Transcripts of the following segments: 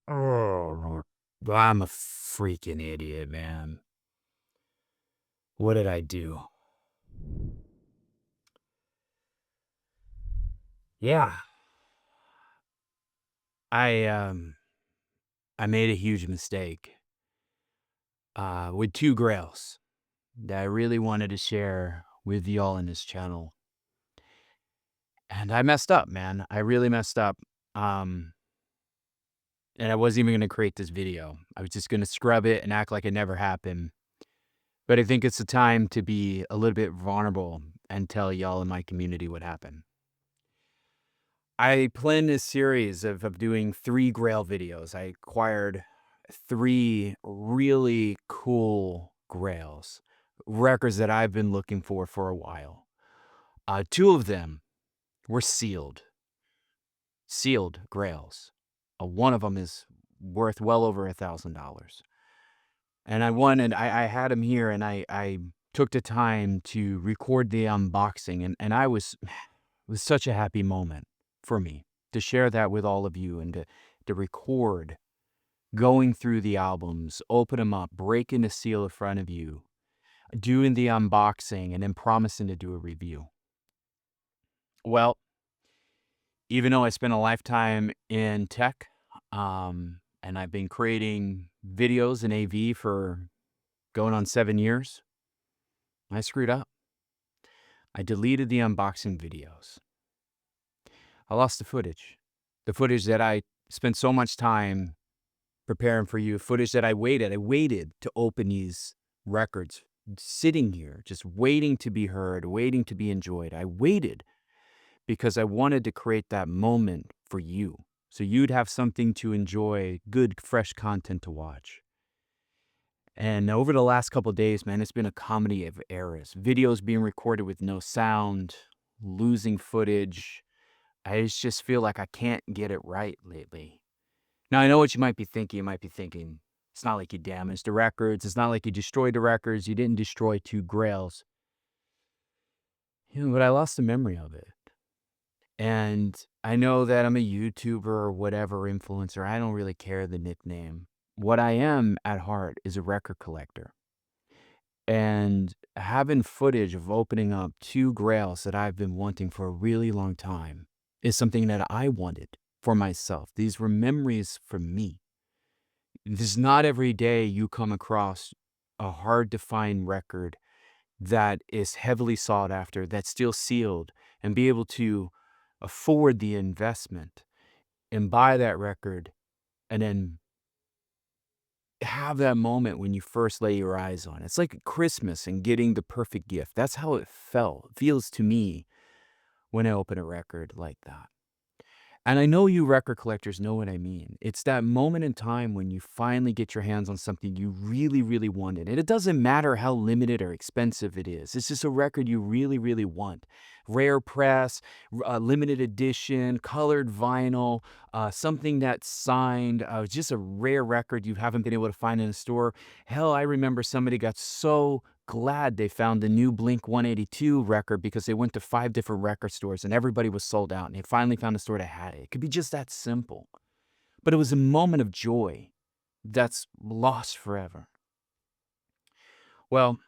Oh, I'm a freaking idiot, man. What did I do? Yeah, I um I made a huge mistake with two grails that I really wanted to share with y'all in this channel. And I messed up, man. I really messed up. Um and I wasn't even gonna create this video. I was just gonna scrub it and act like it never happened. But I think it's the time to be a little bit vulnerable and tell y'all in my community what happened. I planned this series of doing 3 Grail videos. I acquired 3 really cool Grails, records that I've been looking for a while. 2 of them were sealed Grails. One of them is worth well over $1,000. And I had them here, and I took the time to record the unboxing, and I was it was such a happy moment for me to share that with all of you and to record going through the albums, open them up, breaking the seal in front of you, doing the unboxing, and then promising to do a review. Well, even though I spent a lifetime in tech, and I've been creating videos in AV for going on 7 years, I screwed up. I deleted the unboxing videos. I lost the footage that I spent so much time preparing for you, footage that I waited to open these records, sitting here, just waiting to be heard, waiting to be enjoyed. I waited because I wanted to create that moment for you, so you'd have something to enjoy, good, fresh content to watch. And over the last couple of days, man, it's been a comedy of errors. Videos being recorded with no sound, losing footage. I just feel like I can't get it right lately. Now, I know what you might be thinking. You might be thinking, it's not like you damaged the records. It's not like you destroyed the records. You didn't destroy 2 Grails. But I lost the memory of it. And I know that I'm a YouTuber or whatever influencer. I don't really care the nickname. What I am at heart is a record collector. And having footage of opening up 2 Grails that I've been wanting for a really long time is something that I wanted for myself. These were memories for me. This is not every day you come across a hard to find record that is heavily sought after, that's still sealed, and be able to afford the investment and buy that record and then have that moment when you first lay your eyes on it. It's like Christmas and getting the perfect gift. That's how it feels to me when I open a record like that. And I know you record collectors know what I mean. It's that moment in time when you finally get your hands on something you really, really wanted. And it doesn't matter how limited or expensive it is. It's just a record you really, really want. Rare press, limited edition, colored vinyl, something that's signed, just a rare record you haven't been able to find in a store. Hell, I remember somebody got so glad they found the new Blink 182 record because they went to 5 different record stores and everybody was sold out, and they finally found a store that had it. It could be just that simple. But it was a moment of joy that's lost forever. Well,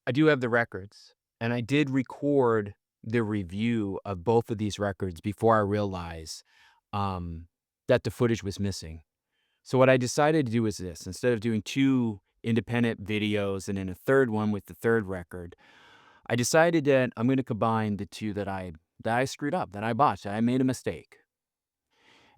I do have the records, and I did record the review of both of these records before I realized um, that the footage was missing. So what I decided to do is this: instead of doing 2 independent videos and then a third one with the third record, I decided that I'm gonna combine the 2 that I screwed up, that I botched, that I made a mistake.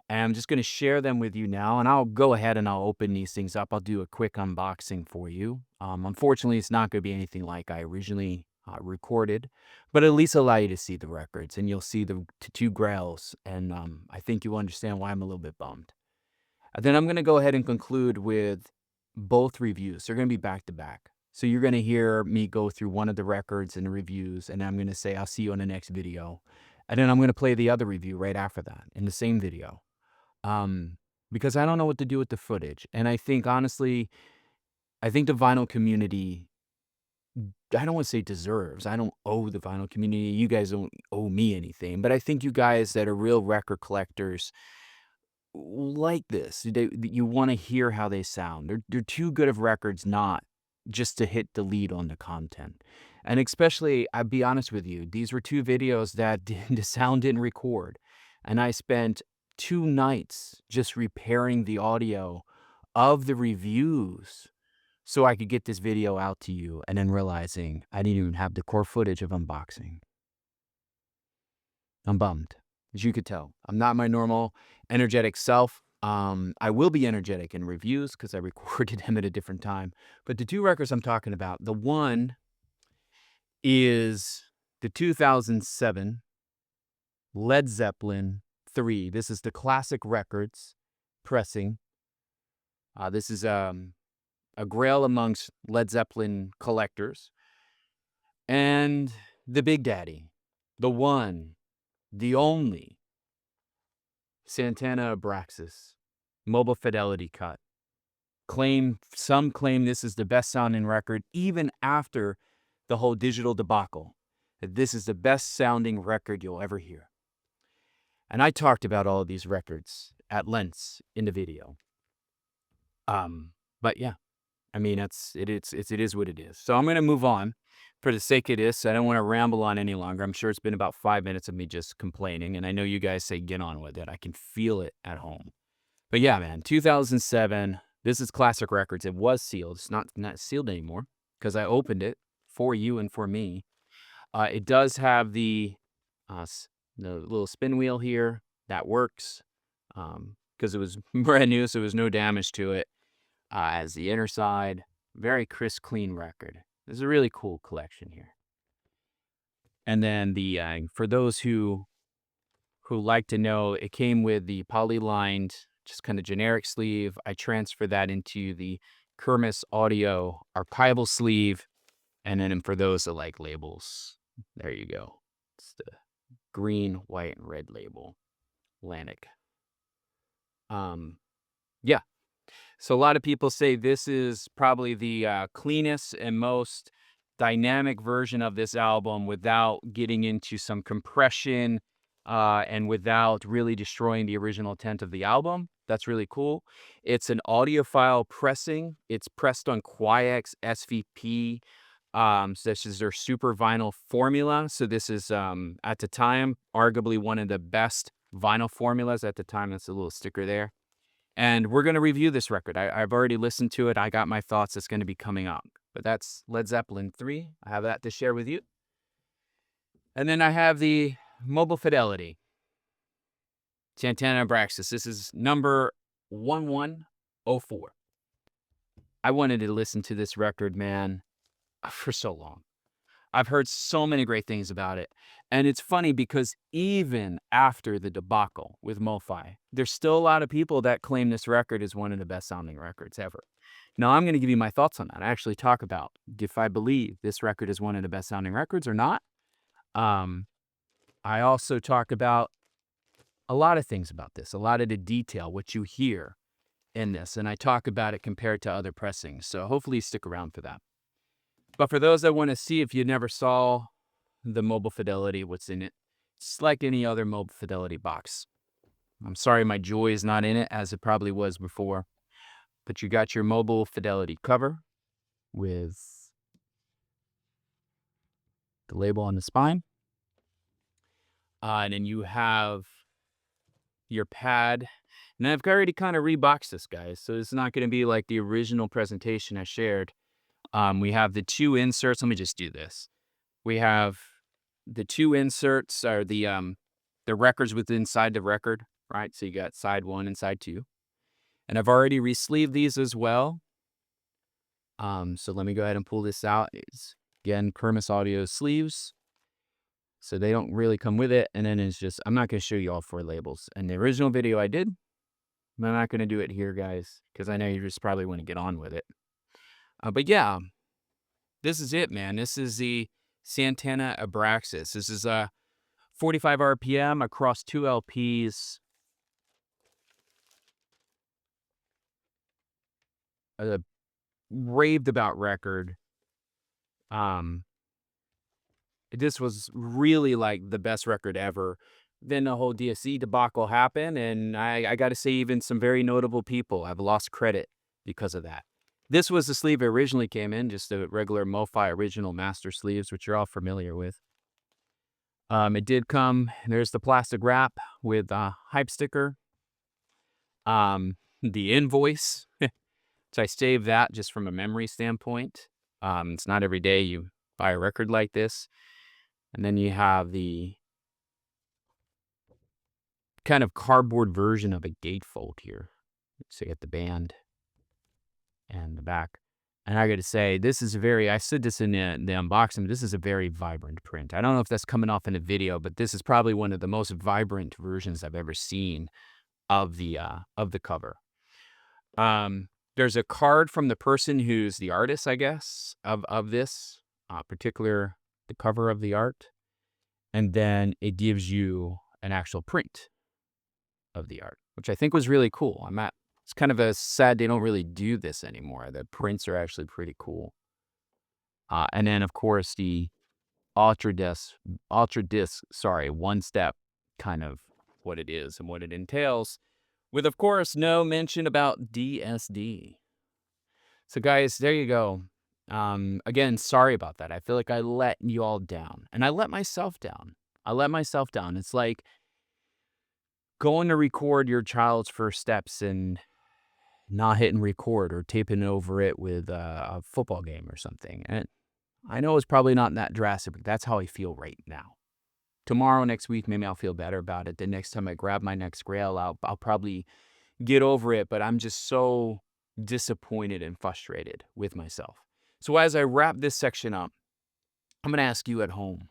And I'm just gonna share them with you now, and I'll go ahead and I'll open these things up. I'll do a quick unboxing for you. Unfortunately, it's not gonna be anything like I originally recorded, but at least allow you to see the records, and you'll see the 2 Grails, and I think you'll understand why I'm a little bit bummed. And then I'm gonna go ahead and conclude with both reviews. They're gonna be back to back. So you're gonna hear me go through one of the records and the reviews, and I'm gonna say, I'll see you in the next video. And then I'm gonna play the other review right after that in the same video. Um, because I don't know what to do with the footage. And I think honestly, I think the vinyl community, I don't want to say deserves. I don't owe the vinyl community. You guys don't owe me anything. But I think you guys that are real record collectors like this. You want to hear how they sound. They're too good of records not just to hit delete on the content. And especially, I'll be honest with you, these were two videos that the sound didn't record. And I spent 2 nights just repairing the audio of the reviews so I could get this video out to you, and then realizing I didn't even have the core footage of unboxing. I'm bummed. As you could tell, I'm not my normal energetic self. I will be energetic in reviews because I recorded them at a different time. But the two records I'm talking about, the one is the 2007 Led Zeppelin III. This is the classic records pressing. This is a grail amongst Led Zeppelin collectors. And the Big Daddy, the one, the only, Santana Abraxas, Mobile Fidelity cut. Some claim this is the best sounding record, even after the whole digital debacle, that this is the best sounding record you'll ever hear. And I talked about all of these records at length in the video. But yeah, I mean, it is what it is. So I'm going to move on for the sake of this. I don't want to ramble on any longer. I'm sure it's been about 5 minutes of me just complaining. And I know you guys say get on with it. I can feel it at home. But yeah, man, 2007, this is classic records. It was sealed. It's not sealed anymore because I opened it for you and for me. It does have the little spin wheel here. That works because it was brand new, so there was no damage to it. As the inner side, very crisp, clean record. This is a really cool collection here. And then the for those who like to know, it came with the poly-lined, just kind of generic sleeve. I transferred that into the Kermis Audio archival sleeve. And then for those that like labels, there you go. It's the green, white, and red label. Atlantic. Yeah. So a lot of people say this is probably the cleanest and most dynamic version of this album without getting into some compression and without really destroying the original intent of the album. That's really cool. It's an audiophile pressing. It's pressed on Quiex SVP. So this is their super vinyl formula. So this is, at the time, arguably one of the best vinyl formulas at the time. That's a little sticker there. And we're going to review this record. I've already listened to it. I got my thoughts. It's going to be coming up. But that's Led Zeppelin III. I have that to share with you. And then I have the Mobile Fidelity, Santana Abraxas. This is number 1104. I wanted to listen to this record, man, for so long. I've heard so many great things about it. And it's funny because even after the debacle with MoFi, there's still a lot of people that claim this record is one of the best sounding records ever. Now, I'm going to give you my thoughts on that. I actually talk about if I believe this record is one of the best sounding records or not. I also talk about a lot of things about this, a lot of the detail, what you hear in this. And I talk about it compared to other pressings. So hopefully you stick around for that. But for those that want to see, if you never saw the Mobile Fidelity, what's in it, it's like any other Mobile Fidelity box. I'm sorry my joy is not in it, as it probably was before. But you got your Mobile Fidelity cover with the label on the spine. And then you have your pad. And I've already kind of reboxed this, guys, so it's not going to be like the original presentation I shared. We have the two inserts. Let me just do this. We have the two inserts are the records within inside the record, right? So you got side 1 and side 2. And I've already re-sleeved these as well. So let me go ahead and pull this out. It's, again, Kermis Audio sleeves. So they don't really come with it. And then it's just, I'm not going to show you all 4 labels. And the original video I did, I'm not going to do it here, guys, because I know you just probably want to get on with it. But yeah, this is it, man. This is the Santana Abraxas. This is a 45 RPM across 2 LPs. A raved about record. This was really like the best record ever. then the whole DSE debacle happened, and I got to say, even some very notable people have lost credit because of that. This was the sleeve it originally came in, just a regular MoFi original master sleeves, which you're all familiar with. It did come, there's the plastic wrap with a hype sticker, the invoice. So I saved that just from a memory standpoint. It's not every day you buy a record like this. And then you have the kind of cardboard version of a gatefold here. So you get the band and the back. And I got to say, this is I said this in the unboxing, this is a very vibrant print. I don't know if that's coming off in a video, but this is probably one of the most vibrant versions I've ever seen of the cover. There's a card from the person who's the artist, I guess, of this the cover of the art. And then it gives you an actual print of the art, which I think was really cool. It's kind of a sad they don't really do this anymore. The prints are actually pretty cool. And then, of course, the Ultra Disc, One-Step, kind of what it is and what it entails, with, of course, no mention about DSD. So, guys, there you go. Again, sorry about that. I feel like I let you all down, and I let myself down. It's like going to record your child's first steps and not hitting record or taping over it with a football game or something. And I know it's probably not that drastic, but that's how I feel right now. Tomorrow, next week, maybe I'll feel better about it. The next time I grab my next Grail, I'll probably get over it, but I'm just so disappointed and frustrated with myself. So as I wrap this section up, I'm going to ask you at home,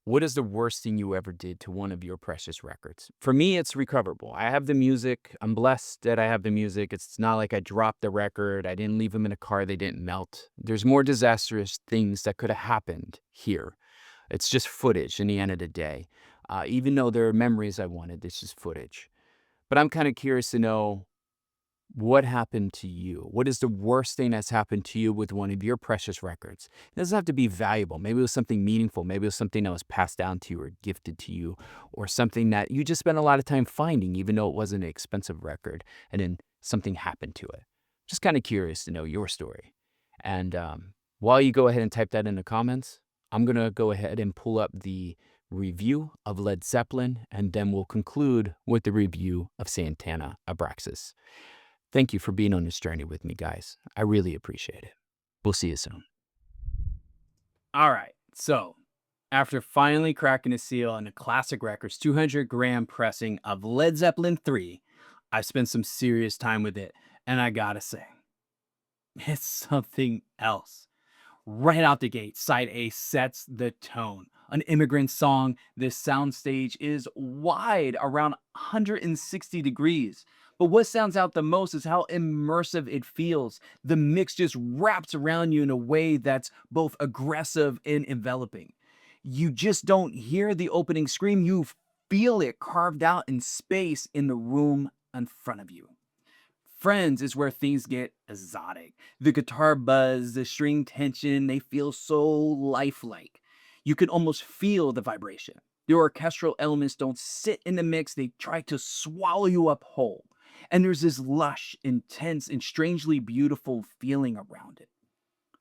what is the worst thing you ever did to one of your precious records? For me, it's recoverable. I have the music. I'm blessed that I have the music. It's not like I dropped the record. I didn't leave them in a car. They didn't melt. There's more disastrous things that could have happened here. It's just footage in the end of the day. Even though there are memories I wanted, it's just footage. But I'm kind of curious to know, what happened to you? What is the worst thing that's happened to you with one of your precious records? It doesn't have to be valuable. Maybe it was something meaningful. Maybe it was something that was passed down to you or gifted to you, or something that you just spent a lot of time finding, even though it wasn't an expensive record, and then something happened to it. Just kind of curious to know your story. And while you go ahead and type that in the comments, I'm going to go ahead and pull up the review of Led Zeppelin, and then we'll conclude with the review of Santana Abraxas. Thank you for being on this journey with me, guys. I really appreciate it. We'll see you soon. All right. So, after finally cracking the seal on the Classic Records 200-gram pressing of Led Zeppelin III, I've spent some serious time with it, and I gotta say, it's something else. Right out the gate, side A sets the tone. An immigrant song, this soundstage is wide, around 160 degrees. But what stands out the most is how immersive it feels. The mix just wraps around you in a way that's both aggressive and enveloping. You just don't hear the opening scream, you feel it carved out in space in the room in front of you. Friends is where things get exotic. The guitar buzz, the string tension, they feel so lifelike. You can almost feel the vibration. The orchestral elements don't sit in the mix, they try to swallow you up whole. And there's this lush, intense, and strangely beautiful feeling around it.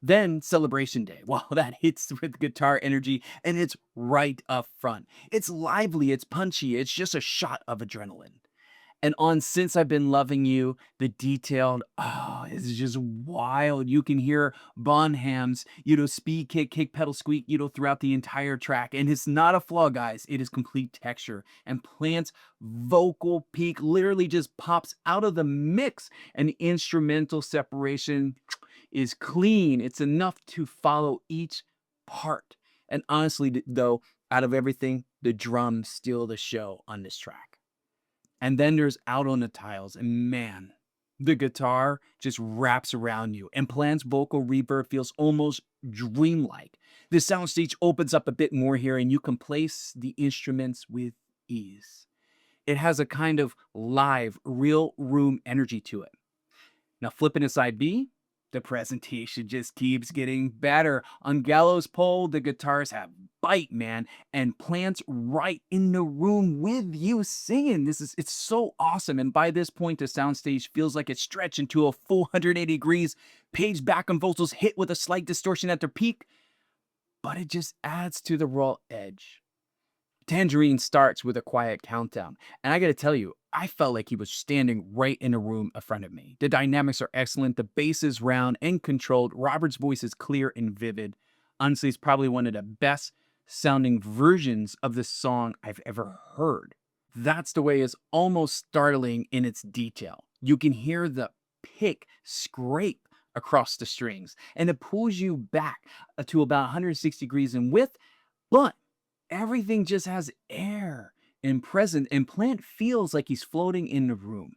Then Celebration Day, wow, that hits with guitar energy, and it's right up front. It's lively, it's punchy, it's just a shot of adrenaline. And on Since I've Been Loving You, the detailed, it's just wild. You can hear Bonham's, speed kick pedal squeak, throughout the entire track. And it's not a flaw, guys. It is complete texture. And Plant's vocal peak literally just pops out of the mix. And the instrumental separation is clean. It's enough to follow each part. And honestly, though, out of everything, the drums steal the show on this track. And then there's Out on the Tiles, and man, the guitar just wraps around you, and Plant's vocal reverb feels almost dreamlike. The soundstage opens up a bit more here, and you can place the instruments with ease. It has a kind of live, real room energy to it. Now, flipping to side B, The presentation just keeps getting better. On Gallows Pole, the guitars have bite, man, and plants right in the room with you singing. It's so awesome. And by this point, the soundstage feels like it's stretched into a full 180 degrees. Page back and vocals hit with a slight distortion at their peak, but it just adds to the raw edge. Tangerine starts with a quiet countdown, and I gotta tell you, I felt like he was standing right in a room in front of me. The dynamics are excellent, the bass is round and controlled, Robert's voice is clear and vivid. Honestly, it's probably one of the best sounding versions of this song I've ever heard. That's the way it's almost startling in its detail. You can hear the pick scrape across the strings, and it pulls you back to about 160 degrees in width, but everything just has air and presence, and Plant feels like he's floating in the room.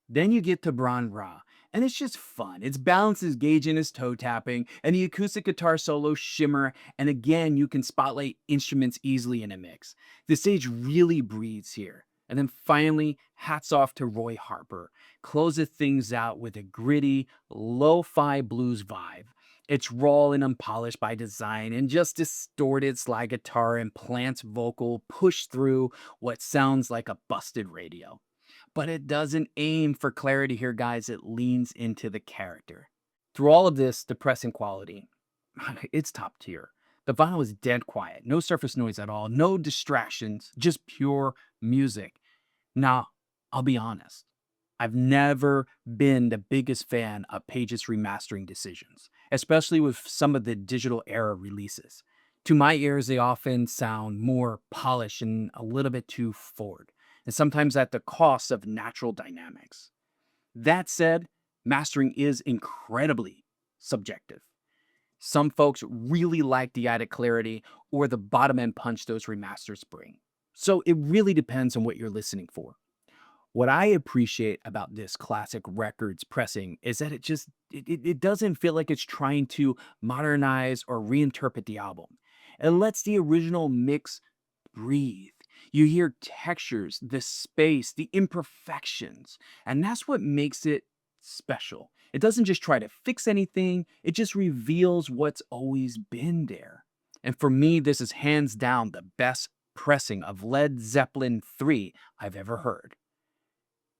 Then you get to Bron Ra, and it's just fun. Its balance is gauging his toe tapping, and the acoustic guitar solos shimmer, and again, you can spotlight instruments easily in a mix. The stage really breathes here. And then finally, hats off to Roy Harper. Closes things out with a gritty, lo-fi blues vibe. It's raw and unpolished by design, and just distorted slide guitar and Plant's vocal push through what sounds like a busted radio. But it doesn't aim for clarity here, guys. It leans into the character. Through all of this depressing quality, it's top tier. The vinyl is dead quiet, no surface noise at all, no distractions, just pure music. Now, I'll be honest. I've never been the biggest fan of Page's remastering decisions, especially with some of the digital era releases. To my ears, they often sound more polished and a little bit too forward, and sometimes at the cost of natural dynamics. That said, mastering is incredibly subjective. Some folks really like the added clarity or the bottom end punch those remasters bring. So it really depends on what you're listening for. What I appreciate about this classic records pressing is that it doesn't feel like it's trying to modernize or reinterpret the album. It lets the original mix breathe. You hear textures, the space, the imperfections, and that's what makes it special. It doesn't just try to fix anything, it just reveals what's always been there. And for me, this is hands down the best pressing of Led Zeppelin III I've ever heard.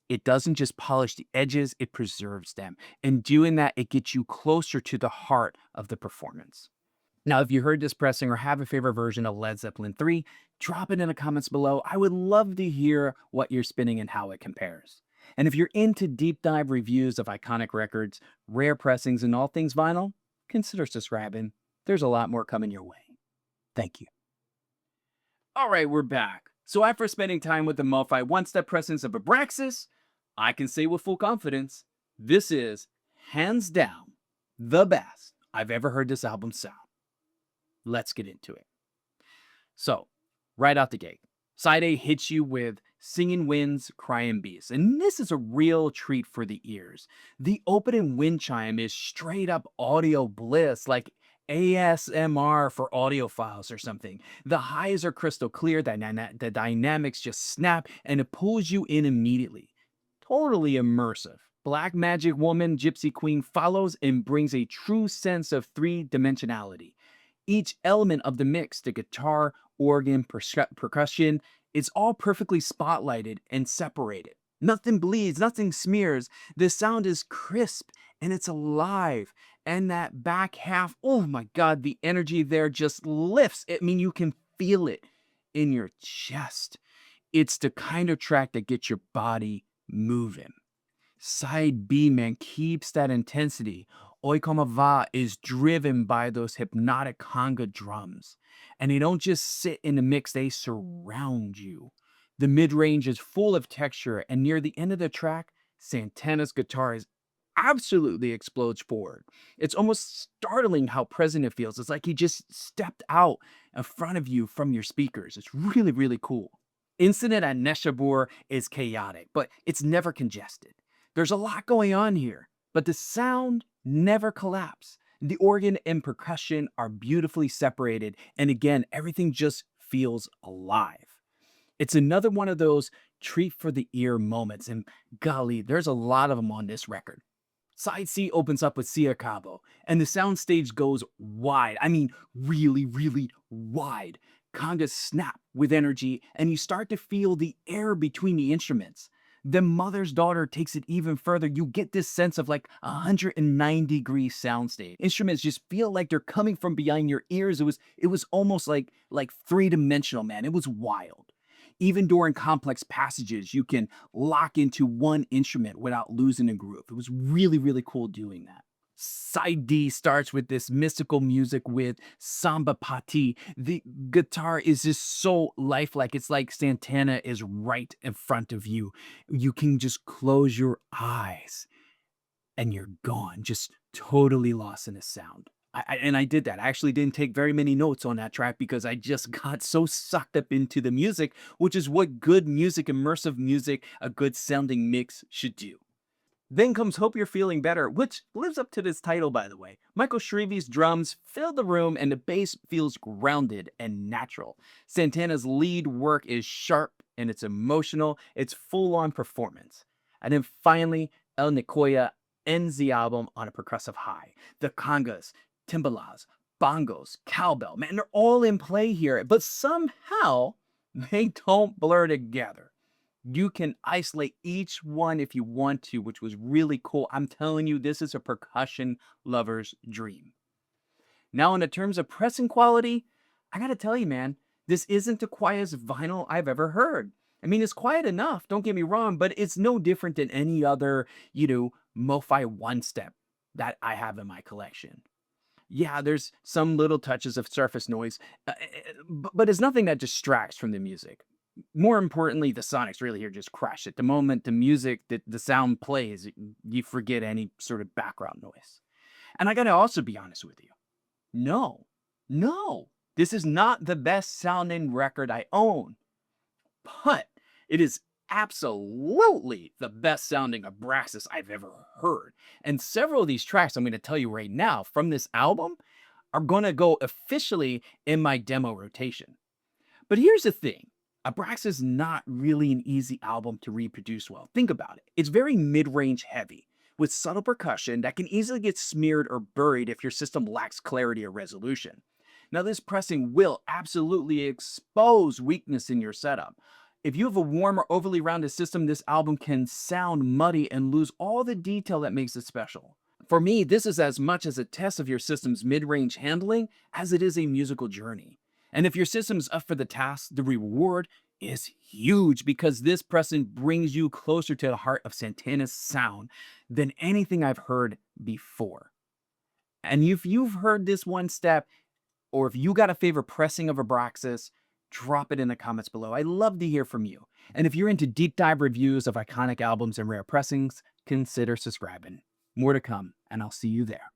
It doesn't just polish the edges, it preserves them. And doing that, it gets you closer to the heart of the performance. Now, if you heard this pressing or have a favorite version of Led Zeppelin III, drop it in the comments below. I would love to hear what you're spinning and how it compares. And if you're into deep dive reviews of iconic records, rare pressings, and all things vinyl, consider subscribing. There's a lot more coming your way. Thank you. All right, we're back. So after spending time with the MoFi One-Step pressings of Abraxas, I can say with full confidence, this is, hands down, the best I've ever heard this album sound. Let's get into it. So, right out the gate, Side A hits you with Singing Winds, Crying Beasts, and this is a real treat for the ears. The opening wind chime is straight up audio bliss, like ASMR for audiophiles or something. The highs are crystal clear, the dynamics just snap, and it pulls you in immediately. Totally immersive. Black Magic Woman, Gypsy Queen follows and brings a true sense of three-dimensionality. Each element of the mix, the guitar, organ, percussion, it's all perfectly spotlighted and separated. Nothing bleeds, nothing smears. The sound is crisp and it's alive. And that back half, oh my God, the energy there just lifts. I mean, you can feel it in your chest. It's the kind of track that gets your body moving. Side B, man, keeps that intensity. Oi Como Va is driven by those hypnotic conga drums. And they don't just sit in the mix, they surround you. The mid-range is full of texture, and near the end of the track, Santana's guitar is absolutely explodes forward. It's almost startling how present it feels. It's like he just stepped out in front of you from your speakers. It's really, really cool. Incident at Neshabur is chaotic, but it's never congested. There's a lot going on here, but the sound never collapses. The organ and percussion are beautifully separated, and again, everything just feels alive. It's another one of those treat for the ear moments, and golly, there's a lot of them on this record. Side C opens up with Sia Cabo, and the soundstage goes wide. I mean, really, really wide. Congas snap with energy, and you start to feel the air between the instruments. Then Mother's Daughter takes it even further. You get this sense of like a 190-degree soundstage. Instruments just feel like they're coming from behind your ears. It was almost like three-dimensional, man. It was wild. Even during complex passages, you can lock into one instrument without losing a groove. It was really, really cool doing that. Side D starts with this mystical music with Samba Pati. The guitar is just so lifelike. It's like Santana is right in front of you. You can just close your eyes and you're gone, just totally lost in the sound. And I did that. I actually didn't take very many notes on that track because I just got so sucked up into the music, which is what good music, immersive music, a good sounding mix should do. Then comes Hope You're Feeling Better, which lives up to this title, by the way. Michael Shrivi's drums fill the room and the bass feels grounded and natural. Santana's lead work is sharp and it's emotional, it's full on performance. And then finally, El Nicoya ends the album on a percussive high. The congas, timbalas, bongos, cowbell, man, they're all in play here, but somehow they don't blur together. You can isolate each one if you want to, which was really cool. I'm telling you, this is a percussion lover's dream. Now, in the terms of pressing quality, I gotta tell you, man, this isn't the quietest vinyl I've ever heard. I mean, it's quiet enough, don't get me wrong, but it's no different than any other, MoFi One-Step that I have in my collection. Yeah, there's some little touches of surface noise, but it's nothing that distracts from the music. More importantly, the sonics really here just crush it. The moment the music, the sound plays, you forget any sort of background noise. And I gotta also be honest with you. No, no, this is not the best sounding record I own, but it is absolutely the best sounding Abraxas I've ever heard. And several of these tracks I'm going to tell you right now from this album are going to go officially in my demo rotation. But here's the thing. Abraxas is not really an easy album to reproduce well. Think about it. It's very mid-range heavy, with subtle percussion that can easily get smeared or buried if your system lacks clarity or resolution. Now, this pressing will absolutely expose weakness in your setup. If you have a warm or overly rounded system, this album can sound muddy and lose all the detail that makes it special. For me, this is as much as a test of your system's mid-range handling as it is a musical journey. And if your system's up for the task, the reward is huge because this pressing brings you closer to the heart of Santana's sound than anything I've heard before. And if you've heard this one step, or if you got a favorite pressing of Abraxas, drop it in the comments below. I love to hear from you. And if you're into deep dive reviews of iconic albums and rare pressings, consider subscribing. More to come, and I'll see you there.